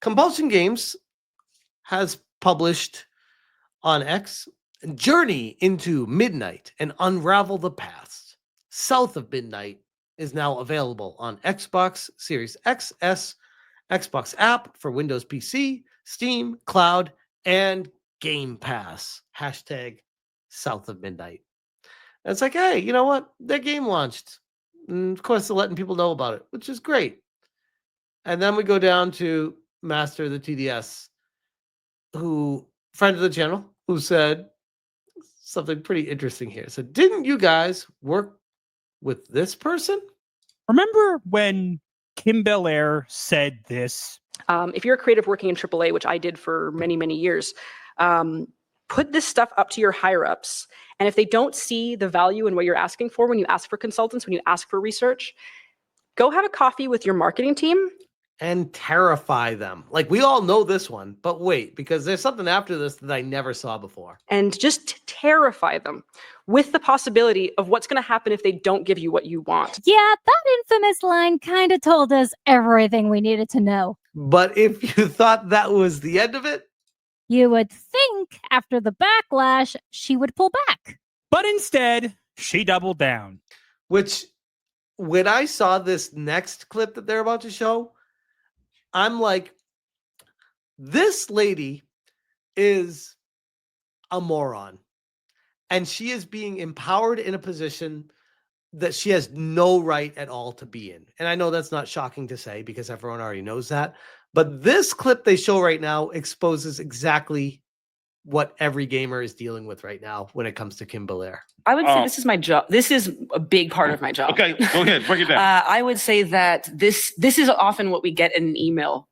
Compulsion Games has published on X Journey into Midnight and Unravel the Past. South of Midnight is now available on Xbox Series XS, Xbox app for Windows PC, Steam, Cloud, and Game Pass. Hashtag South of Midnight. And it's like, hey, you know what? Their game launched. And of course, they're letting people know about it, which is great. And then we go down to Master of the TDS, who, friend of the channel, who said something pretty interesting here. So, didn't you guys work with this person? Remember when Kim Belair said this? If you're a creative working in AAA, which I did for many, many years, put this stuff up to your higher ups. And if they don't see the value in what you're asking for when you ask for consultants, when you ask for research, go have a coffee with your marketing team. And terrify them. Like, we all know this one, but wait, because there's something after this that I never saw before. And just terrify them with the possibility of what's going to happen if they don't give you what you want. Yeah, that infamous line kind of told us everything we needed to know. But if you thought that was the end of it, you would think after the backlash, she would pull back. But instead, she doubled down. Which, when I saw this next clip that they're about to show, I'm like, this lady is a moron. And she is being empowered in a position that she has no right at all to be in. And I know that's not shocking to say because everyone already knows that. But this clip they show right now exposes exactly what every gamer is dealing with right now when it comes to Kim Belair. I would say this is my job. This is a big part of my job. Okay, go ahead, break it down. I would say that this is often what we get in an email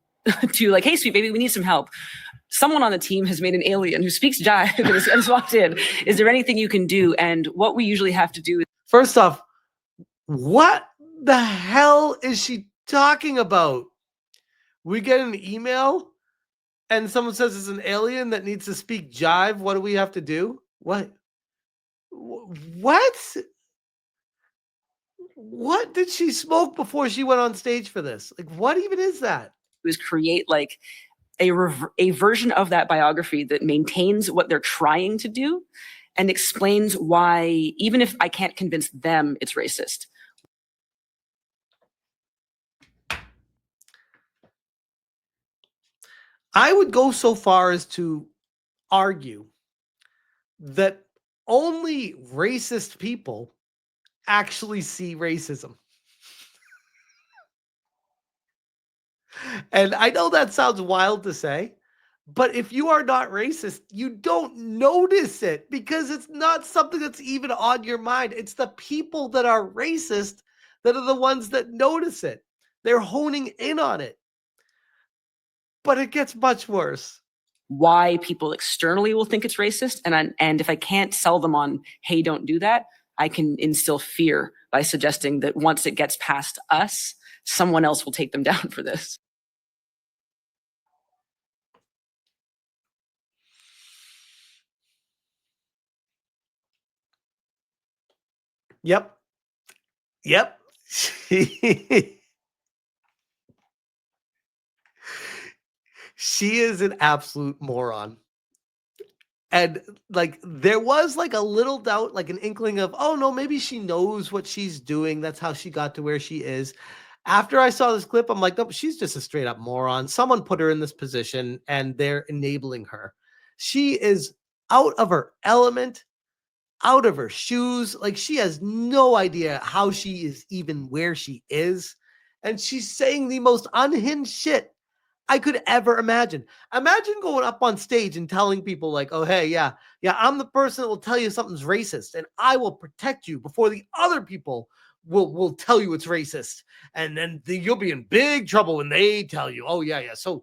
to, like, hey, sweet baby, we need some help. Someone on the team has made an alien who speaks jive and has walked in. Is there anything you can do? And what we usually have to do is... First off, what the hell is she talking about? We get an email and someone says it's an alien that needs to speak jive. What do we have to do? What? What did she smoke before she went on stage for this? Like, what even is that? Is create like a version of that biography that maintains what they're trying to do and explains why, even if I can't convince them it's racist. I would go so far as to argue that only racist people actually see racism. And I know that sounds wild to say, but if you are not racist, you don't notice it because it's not something that's even on your mind. It's the people that are racist that are the ones that notice it. They're honing in on it. But it gets much worse. Why people externally will think it's racist. And if I can't sell them on, hey, don't do that, I can instill fear by suggesting that once it gets past us, someone else will take them down for this. Yep. She is an absolute moron. And like, there was like a little doubt, like an inkling of, oh no, maybe she knows what she's doing. That's how she got to where she is. After I saw this clip, I'm like, no, she's just a straight up moron. Someone put her in this position and they're enabling her. She is out of her element, out of her shoes. Like, she has no idea how she is even where she is. And she's saying the most unhinged shit I could ever imagine. Imagine going up on stage and telling people like, oh, hey, yeah, I'm the person that will tell you something's racist and I will protect you before the other people will tell you it's racist. And then you'll be in big trouble when they tell you, oh, yeah. So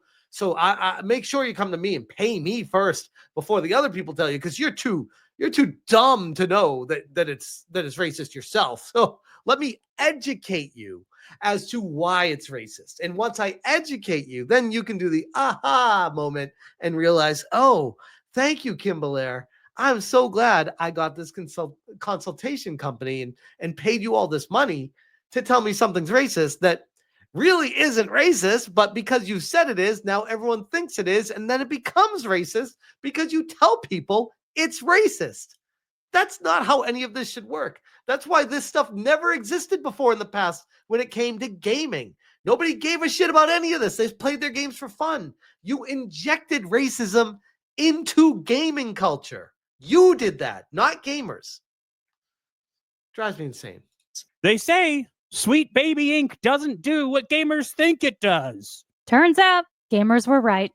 I make sure you come to me and pay me first before the other people tell you, because you're too dumb to know that it's racist yourself. So let me educate you as to why it's racist. And once I educate you, then you can do the aha moment and realize, oh, thank you, Kim Belair. I'm so glad I got this consultation company and paid you all this money to tell me something's racist that really isn't racist, but because you said it is, now everyone thinks it is, and then it becomes racist because you tell people it's racist. That's not how any of this should work. That's why this stuff never existed before in the past when it came to gaming. Nobody gave a shit about any of this. They played their games for fun. You injected racism into gaming culture. You did that, not gamers. Drives me insane. They say Sweet Baby Ink doesn't do what gamers think it does. Turns out gamers were right.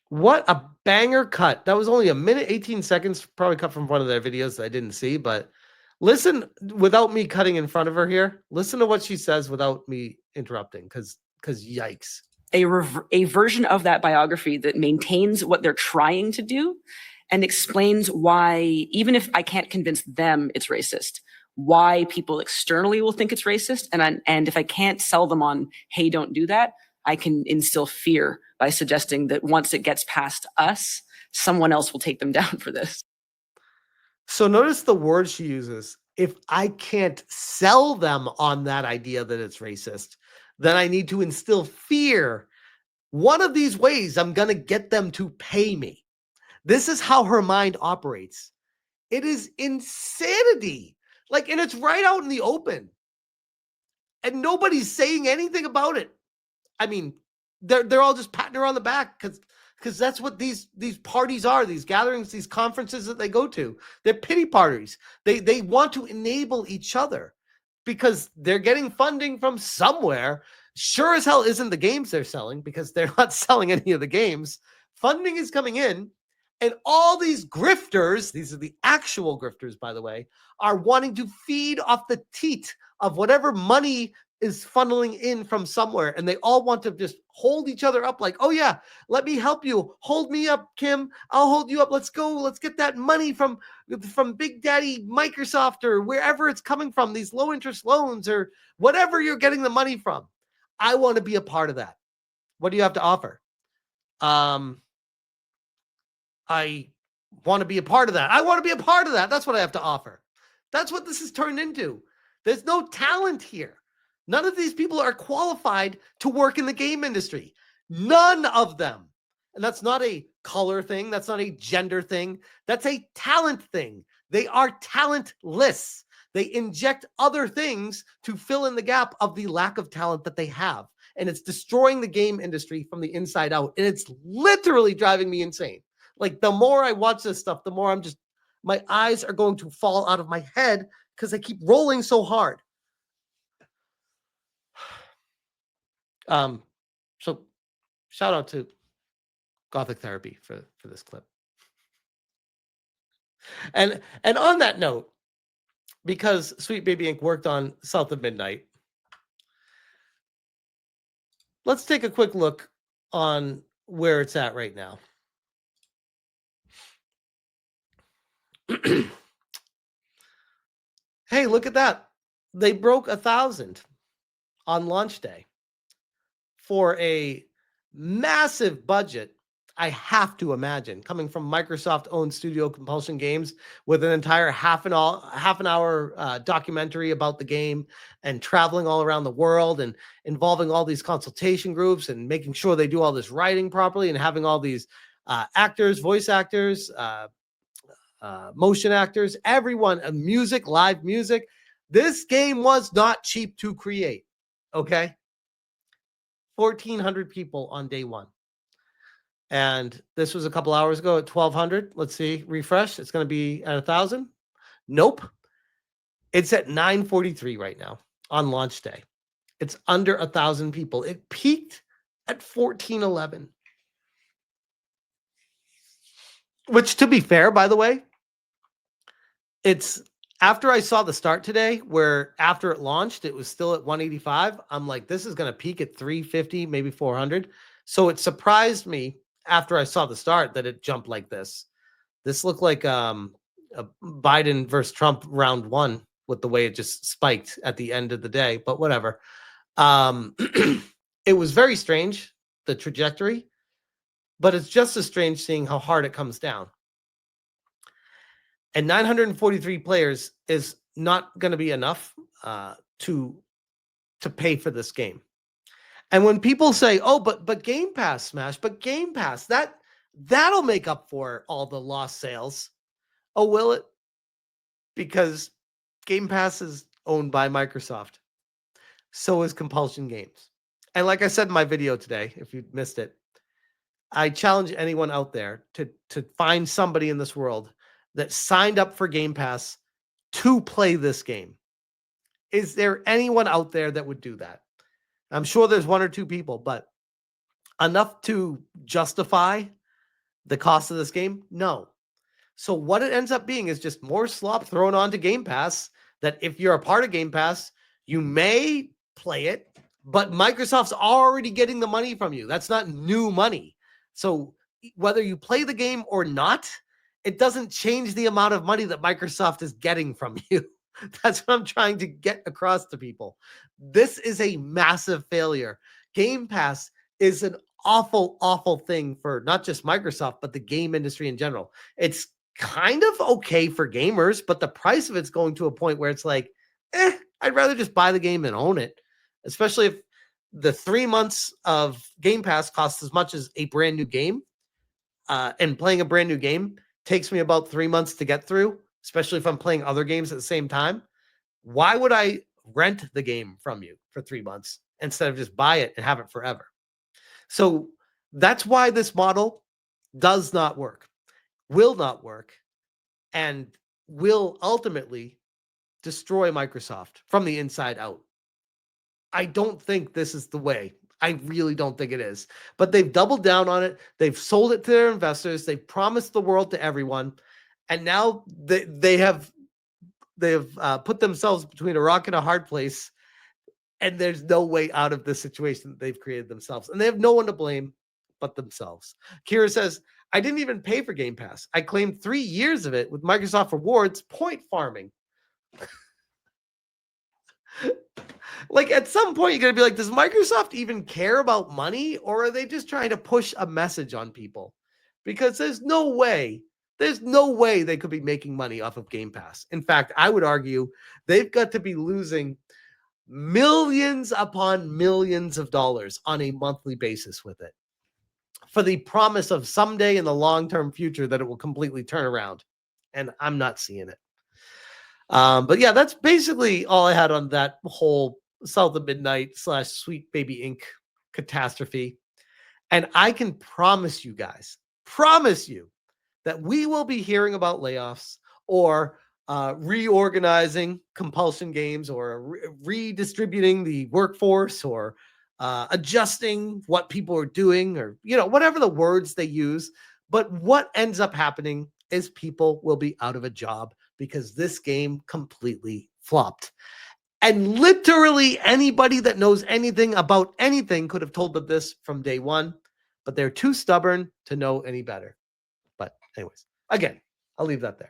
What a banger cut. That was only a minute, 18 seconds, probably cut from one of their videos that I didn't see, but listen without me cutting in front of her here. Listen to what she says without me interrupting, because yikes. A version of that biography that maintains what they're trying to do and explains why, even if I can't convince them it's racist, why people externally will think it's racist. And if I can't sell them on, hey, don't do that, I can instill fear by suggesting that once it gets past us, someone else will take them down for this. So notice the word she uses. If I can't sell them on that idea that it's racist, then I need to instill fear. One of these ways, I'm going to get them to pay me. This is how her mind operates. It is insanity. Like, and it's right out in the open. And nobody's saying anything about it. I mean, they're all just patting her on the back because that's what these parties are, these gatherings, these conferences that they go to. They're pity parties. They want to enable each other because they're getting funding from somewhere. Sure as hell isn't the games they're selling, because they're not selling any of the games. Funding is coming in, and all these grifters, these are the actual grifters, by the way, are wanting to feed off the teat of whatever money is funneling in from somewhere, and they all want to just hold each other up like, oh yeah, let me help you. Hold me up, Kim. I'll hold you up. Let's go. Let's get that money from Big Daddy Microsoft or wherever it's coming from, these low interest loans or whatever you're getting the money from. I want to be a part of that. What do you have to offer? I want to be a part of that. I want to be a part of that. That's what I have to offer. That's what this has turned into. There's no talent here. None of these people are qualified to work in the game industry. None of them. And that's not a color thing. That's not a gender thing. That's a talent thing. They are talentless. They inject other things to fill in the gap of the lack of talent that they have. And it's destroying the game industry from the inside out. And it's literally driving me insane. Like, the more I watch this stuff, the more my eyes are going to fall out of my head because I keep rolling so hard. So shout out to Gothic Therapy for this clip. And on that note, because Sweet Baby Ink worked on South of Midnight, let's take a quick look on where it's at right now. Hey, look at that. They broke 1,000 on launch day for a massive budget. I have to imagine, coming from Microsoft-owned studio Compulsion Games, with an entire half an hour documentary about the game, and traveling all around the world and involving all these consultation groups and making sure they do all this writing properly and having all these actors, voice actors, motion actors, everyone, music, live music. This game was not cheap to create. Okay. 1,400 people on day one. And this was a couple hours ago at 1,200. Let's see, refresh. It's going to be at 1,000. Nope. It's at 943 right now on launch day. It's under 1,000 people. It peaked at 1,411. Which, to be fair, by the way, it's after I saw the start today, where after it launched, it was still at 185. I'm like, this is going to peak at 350, maybe 400. So it surprised me after I saw the start that it jumped like this. This looked like a Biden versus Trump round one with the way it just spiked at the end of the day, but whatever. It was very strange, the trajectory, but it's just as strange seeing how hard it comes down. And 943 players is not going to be enough to pay for this game. And when people say, "Oh, but Game Pass Smash, but Game Pass that'll make up for all the lost sales." Oh, will it? Because Game Pass is owned by Microsoft. So is Compulsion Games. And like I said in my video today, if you missed it, I challenge anyone out there to find somebody in this world that signed up for Game Pass to play this game. Is there anyone out there that would do that? I'm sure there's one or two people, but enough to justify the cost of this game? No. So what it ends up being is just more slop thrown onto Game Pass, that if you're a part of Game Pass, you may play it, but Microsoft's already getting the money from you. That's not new money. So whether you play the game or not, it doesn't change the amount of money that Microsoft is getting from you. That's what I'm trying to get across to people. This is a massive failure. Game Pass is an awful, awful thing for not just Microsoft, but the game industry in general. It's kind of okay for gamers, but the price of it's going to a point where it's like, I'd rather just buy the game and own it, especially if the 3 months of Game Pass costs as much as a brand new game. And playing a brand new game takes me about 3 months to get through, especially if I'm playing other games at the same time. Why would I rent the game from you for 3 months instead of just buy it and have it forever? So that's why this model does not work, will not work, and will ultimately destroy Microsoft from the inside out. I don't think this is the way. I really don't think it is. But they've doubled down on it. They've sold it to their investors. They've promised the world to everyone. And now they have put themselves between a rock and a hard place. And there's no way out of this situation that they've created themselves. And they have no one to blame but themselves. Kira says, I didn't even pay for Game Pass. I claimed 3 years of it with Microsoft Rewards point farming. Like, at some point, you're going to be like, does Microsoft even care about money? Or are they just trying to push a message on people? Because there's no way they could be making money off of Game Pass. In fact, I would argue they've got to be losing millions upon millions of dollars on a monthly basis with it, for the promise of someday in the long-term future that it will completely turn around. And I'm not seeing it. But yeah, that's basically all I had on that whole South of Midnight / Sweet Baby Inc. catastrophe. And I can promise you guys, that we will be hearing about layoffs or reorganizing Compulsion Games, or redistributing the workforce, or adjusting what people are doing, or, whatever the words they use. But what ends up happening is people will be out of a job because this game completely flopped. And literally anybody that knows anything about anything could have told them this from day one, but they're too stubborn to know any better. But anyways, again, I'll leave that there.